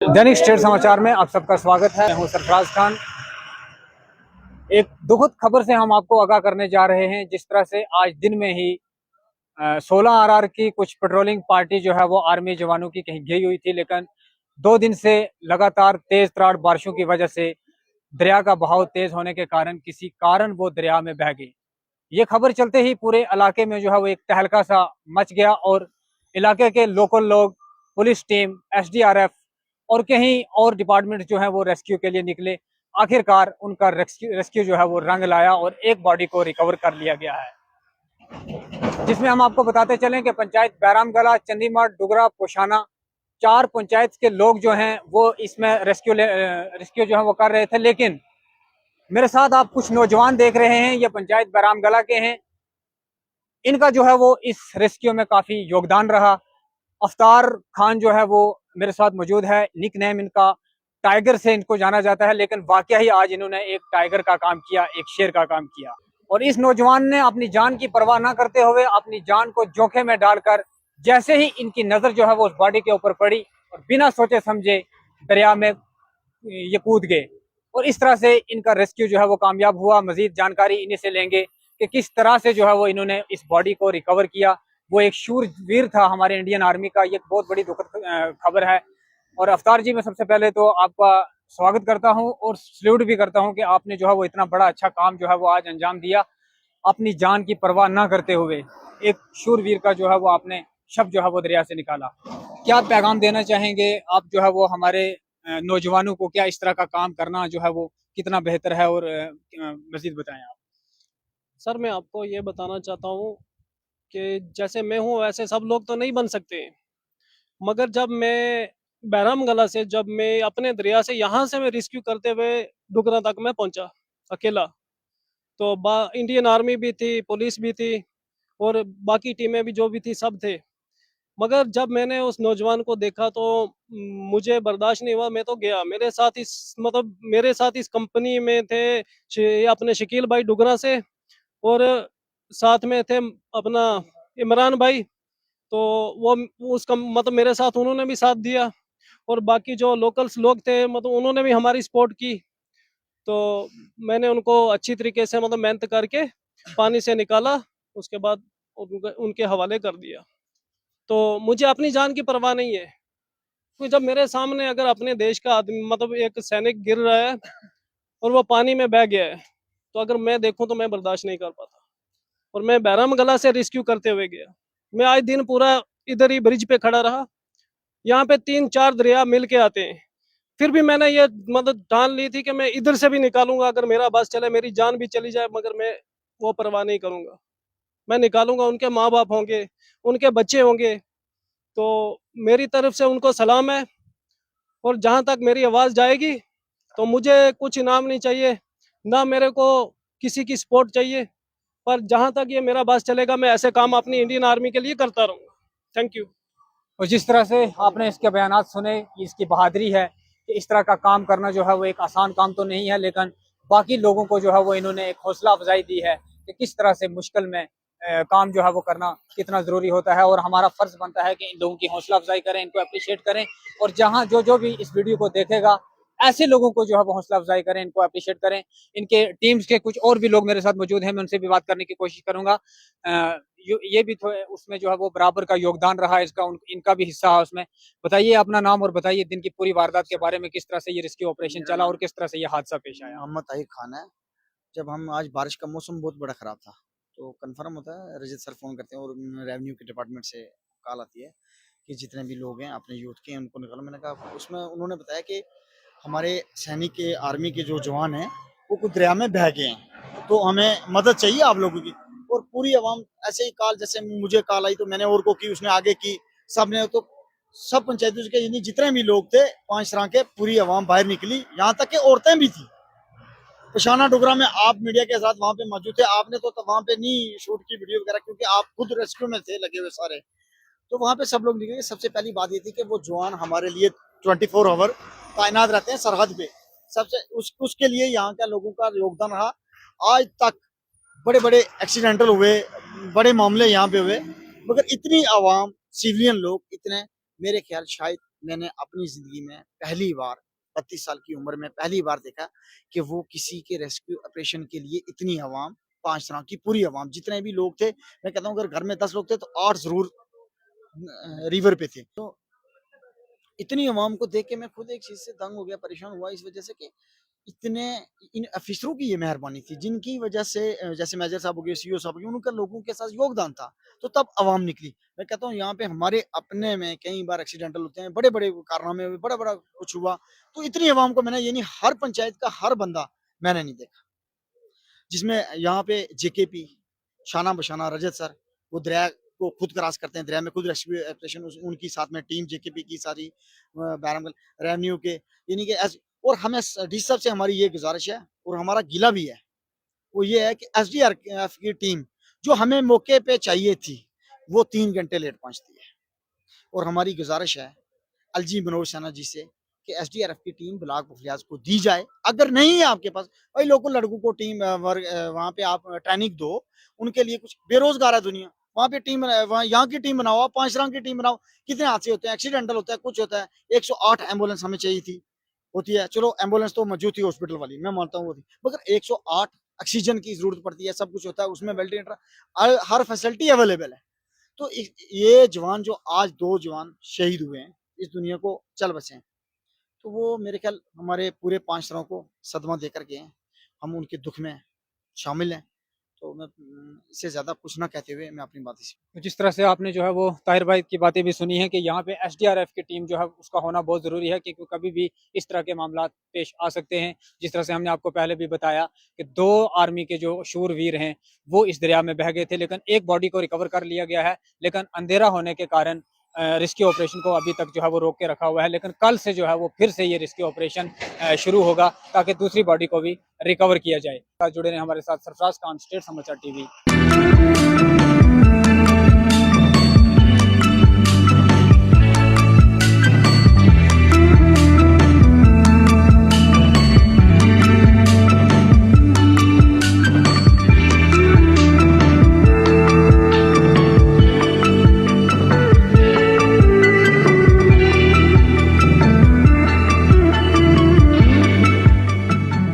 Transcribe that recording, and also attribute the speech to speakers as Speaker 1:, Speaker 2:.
Speaker 1: दैनिक state समाचार में आप सबका स्वागत है। मैं हूं सरफराज खान। एक दुखद खबर से हम आपको आगाह करने जा रहे हैं। जिस तरह से आज दिन में ही 16 आरआर की कुछ पेट्रोलिंग पार्टी जो है वो आर्मी जवानों की कहीं गई हुई थी, लेकिन 2 दिन से लगातार तेज तरार बारिशों की वजह से दरिया का बहाव तेज होने के कारण किसी कारण वो दरिया में बह गई। ये खबर चलते ही पूरे इलाके में जो है वो एक तहलका सा मच गया और इलाके के लोकल लोग, पुलिस टीम, एसडीआरएफ और कहीं और डिपार्टमेंट जो है वो रेस्क्यू के लिए निकले। आखिरकार उनका रेस्क्यू जो है वो रंग लाया और एक बॉडी को रिकवर कर लिया गया है, जिसमें हम आपको बताते चलें कि पंचायत बैरामगला, चंदीमार, डुगरा, पोशाना 4 पंचायत के लोग जो हैं वो इसमें रेस्क्यू जो है वो कर रहे थे। लेकिन मेरे साथ आप कुछ नौजवान देख रहे हैं, ये पंचायत बैरामगला के हैं। इनका जो है वो इस रेस्क्यू में काफी योगदान रहा। अफ्तार खान जो है वो मेरे साथ मौजूद है। निक नेम इनका टाइगर से इनको जाना जाता है, लेकिन वाकया ही आज इन्होंने एक टाइगर का काम किया, एक शेर का काम किया। और इस नौजवान ने अपनी जान की परवाह ना करते हुए अपनी जान को जोखिम में डालकर जैसे ही इनकी नजर जो है वो उस बॉडी के ऊपर पड़ी और बिना सोचे समझे दरिया में ये कूद गए और इस तरह से इनका रेस्क्यू जो है वो कामयाब हुआ। मजीद जानकारी इन्हीं से लेंगे कि किस तरह से जो है वो इन्होंने इस बॉडी को रिकवर किया। वो एक शूरवीर था हमारे इंडियन आर्मी का। ये बहुत बड़ी दुखद खबर है। और अफ्तार जी, मैं सबसे पहले तो आपका स्वागत करता हूं और सल्यूट भी करता हूं कि आपने जो है वो इतना बड़ा अच्छा काम जो है वो आज अंजाम दिया, अपनी जान की परवाह ना करते हुए एक शूरवीर का जो है वो आपने शव जो है वो दरिया से निकाला। क्या पैगाम देना चाहेंगे आप जो है वो हमारे नौजवानों को? क्या इस तरह का काम करना जो है वो कितना बेहतर है और मजीद बताएं आप।
Speaker 2: सर, मैं आपको ये बताना चाहता हूँ कि जैसे मैं हूँ वैसे सब लोग तो नहीं बन सकते। मगर जब मैं बैरामगला से जब मैं अपने दरिया से यहाँ से मैं रिस्क्यू करते हुए डुगरा तक मैं पहुँचा अकेला, तो इंडियन आर्मी भी थी, पुलिस भी थी और बाकी टीमें भी जो भी थी सब थे। मगर जब मैंने उस नौजवान को देखा तो मुझे बर्दाश्त नहीं हुआ। मैं तो गया। मेरे साथ इस कंपनी में थे अपने शकील भाई डुगरा से, और साथ में थे अपना इमरान भाई। तो वो उसका मेरे साथ उन्होंने भी साथ दिया, और बाकी जो लोकल्स लोग थे उन्होंने भी हमारी सपोर्ट की। तो मैंने उनको अच्छी तरीके से मेहनत करके पानी से निकाला, उसके बाद उनके हवाले कर दिया। तो मुझे अपनी जान की परवाह नहीं है, क्योंकि जब मेरे सामने अगर अपने देश का आदमी एक सैनिक गिर रहा है और वो पानी में बह गया है, तो अगर मैं देखूं तो मैं बर्दाश्त नहीं कर पाता। और मैं बैरामगला से रेस्क्यू करते हुए गया। मैं आज दिन पूरा इधर ही ब्रिज पे खड़ा रहा। यहाँ पे 3-4 दरिया मिल के आते हैं, फिर भी मैंने ये ठान ली थी कि मैं इधर से भी निकालूंगा। अगर मेरा बस चले, मेरी जान भी चली जाए, मगर मैं वो परवाह नहीं करूंगा। मैं निकालूंगा। उनके माँ बाप होंगे, उनके बच्चे होंगे, तो मेरी तरफ से उनको सलाम है। और जहाँ तक मेरी आवाज़ जाएगी तो मुझे कुछ इनाम नहीं चाहिए, ना मेरे को किसी की सपोर्ट चाहिए। पर जहां तक ये मेरा बस चलेगा, मैं ऐसे काम अपनी इंडियन आर्मी के लिए करता रहूंगा। Thank you.
Speaker 1: और जिस तरह से आपने इसके बयानात सुने, इसकी बहादुरी है कि इस तरह का काम करना जो है वो एक आसान काम तो नहीं है, लेकिन बाकी लोगों को जो है वो इन्होंने एक हौसला अफजाई दी है कि किस तरह से मुश्किल में काम जो है वो करना कितना ज़रूरी होता है। और हमारा फ़र्ज़ बनता है कि इन लोगों की हौसला अफजाई करें, इनको अप्रिशिएट करें। और जहाँ जो जो भी इस वीडियो को देखेगा, ऐसे लोगों को जो है वो हौसला अफजाई करें, इनको अप्रिशिएट करें। इनके टीम्स के कुछ और भी लोग मेरे साथ मौजूद हैं, मैं उनसे भी बात करने की कोशिश करूंगा। ये भी तो उसमें जो है वो बराबर का योगदान रहा, इनका भी हिस्सा है उसमें। बताइए अपना नाम और बताइए दिन की पूरी वारदात के बारे में, किस तरह से ये रेस्क्यू ऑपरेशन चला और किस तरह से ये हादसा पेश आया।
Speaker 3: मोहम्मद ताहिर खान है। जब हम आज बारिश का मौसम बहुत बड़ा ख़राब था, तो कन्फर्म होता है, रजत सर फ़ोन करते हैं और रेवेन्यू के डिपार्टमेंट से कॉल आती है कि जितने भी लोग हैं अपने यूथ के उनको निकालो। मैंने कहा, उसमें उन्होंने बताया कि हमारे सैनिक के आर्मी के जो जवान हैं वो कुछ दरिया में बह गए हैं, तो हमें मदद चाहिए आप लोगों की। और पूरी आवाम ऐसे ही कॉल, जैसे मुझे कॉल आई तो मैंने और को की, उसने आगे की, सब ने। तो सब पंचायतों के यानी जितने भी लोग थे 5 तरह के, पूरी आवाम बाहर निकली, यहाँ तक कि औरतें भी थी। पशाना डुगरा में आप मीडिया के साथ वहां पे मौजूद थे। आपने तो वहां पे नहीं शूट की वीडियो वगैरह, क्योंकि आप खुद रेस्क्यू में थे लगे हुए सारे। तो वहां पे सब लोग निकले। सबसे पहली बात ये थी कि वो जवान हमारे लिए 24 आवर तैनात रहते हैं सरहद पे। सबसे उसके लिए यहाँ के लोगों का योगदान रहा। आज तक बड़े बड़े एक्सीडेंटल हुए, बड़े मामले यहाँ पे हुए, मगर इतनी आवाम, सिविलियन लोग इतने, मेरे ख्याल शायद मैंने अपनी ज़िंदगी में पहली बार 32 साल की उम्र में पहली बार देखा कि वो किसी के रेस्क्यू ऑपरेशन के लिए इतनी अवाम, 5 तरह की पूरी अवाम, जितने भी लोग थे, मैं कहता हूँ अगर घर में 10 लोग थे तो 8 ज़रूर रिवर पे थे। तो इतनी अवाम को देख के मैं खुद एक चीज़ से दंग हो गया, परेशान हुआ इस वजह से कि इतने इन ऑफिसरों की ये मेहरबानी थी जिनकी वजह से जैसे मेजर साहब हो गए, सीईओ साहब हो गए, उनका लोगों के साथ योगदान था, तो तब अवाम निकली। मैं कहता हूँ यहाँ पे हमारे अपने में कई बार एक्सीडेंटल होते हैं, बड़े बड़े कारनामे हुए, बड़ा बड़ा कुछ हुआ, तो इतनी अवाम को मैंने, यानी हर पंचायत का हर बंदा मैंने नहीं देखा, जिसमें यहाँ पे जेकेपी शाना बशाना रजत सर, वो दरिया को खुद क्रॉस करते हैं, दरिया में खुद रेस्क्यू ऑपरेशन, उनकी साथ में टीम जेकेपी की सारी, बैरमगल रेवेन्यू के, यानी कि और हमें डी साहब से हमारी ये गुजारिश है और हमारा गिला भी है, वो ये है कि एसडीआरएफ की टीम जो हमें मौके पे चाहिए थी, वो 3 घंटे लेट पहुंचती है। और हमारी गुजारिश है अलजी मनोज सिन्हा जी से कि एसडीआरएफ की टीम ब्लॉक बफलियाज को दी जाए। अगर नहीं है आपके पास, भाई लोकल लड़कों को टीम वहाँ पे आप ट्रेनिंग दो, उनके लिए कुछ बेरोजगार है दुनिया, वहाँ पे टीम, वहाँ यहाँ की टीम बनाओ, 5 रंग की टीम बनाओ। कितने हादसे होते हैं, एक्सीडेंटल होता है, कुछ होता है। 108 एम्बुलेंस हमें चाहिए थी, होती है, चलो एम्बुलेंस तो मौजूद थी हॉस्पिटल वाली, मैं मानता हूँ वो थी, मगर 108 ऑक्सीजन की जरूरत पड़ती है, सब कुछ होता है उसमें, वेंटिलेटर, हर फैसिलिटी अवेलेबल है। तो ये जवान जो आज 2 जवान शहीद हुए हैं, इस दुनिया को चल बसे हैं, तो वो मेरे ख्याल हमारे पूरे 5 तरह को सदमा देकर गए हैं। हम उनके दुख में शामिल हैं। तो मैं इससे ज़्यादा कुछ ना कहते हुए मैं अपनी बात इसी।
Speaker 1: तो जिस तरह से आपने जो है वो ताहिर भाई की बातें भी सुनी है कि यहाँ पे एसडीआरएफ की टीम जो है उसका होना बहुत ज़रूरी है, क्योंकि कभी भी इस तरह के मामला पेश आ सकते हैं। जिस तरह से हमने आपको पहले भी बताया कि 2 आर्मी के जो शूरवीर हैं वो इस दरिया में बह गए थे, लेकिन एक बॉडी को रिकवर कर लिया गया है, लेकिन अंधेरा होने के कारण रेस्क्यू ऑपरेशन को अभी तक जो है वो रोक के रखा हुआ है। लेकिन कल से जो है वो फिर से ये रेस्क्यू ऑपरेशन शुरू होगा ताकि दूसरी बॉडी को भी रिकवर किया जाए। जुड़े रहे हमारे साथ सरफराज खान, स्टेट समाचार टीवी।